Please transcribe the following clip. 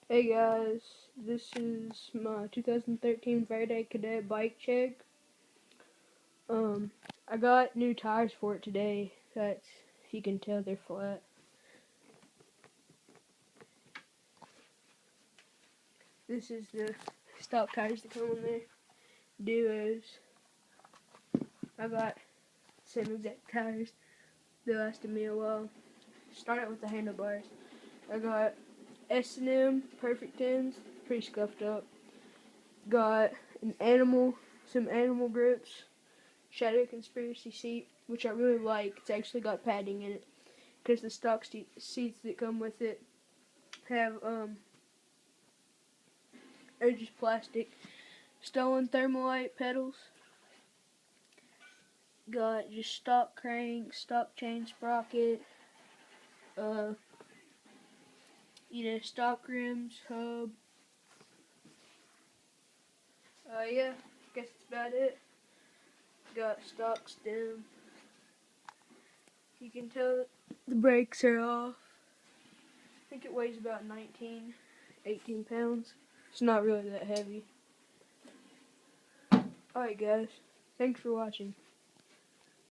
Hey guys, this is my 2013 Verde Cadet bike check. I got new tires for it today. That's, if you can tell, they're flat. This is the stock tires that come in there. Duos. I got same exact tires. They lasted me a while. Start out with the handlebars. I got S&M Perfect 10s, pretty scuffed up. Got some animal grips. Shadow Conspiracy seat, which I really like. It's actually got padding in it because the stock seats that come with it have are just plastic. Stolen Thermalite pedals. Got just stock crank, stock chain sprocket, stock rims, hub. Yeah, guess that's about it. Got stock stem. You can tell the brakes are off. I think it weighs about 18 pounds. It's not really that heavy. Alright guys, thanks for watching.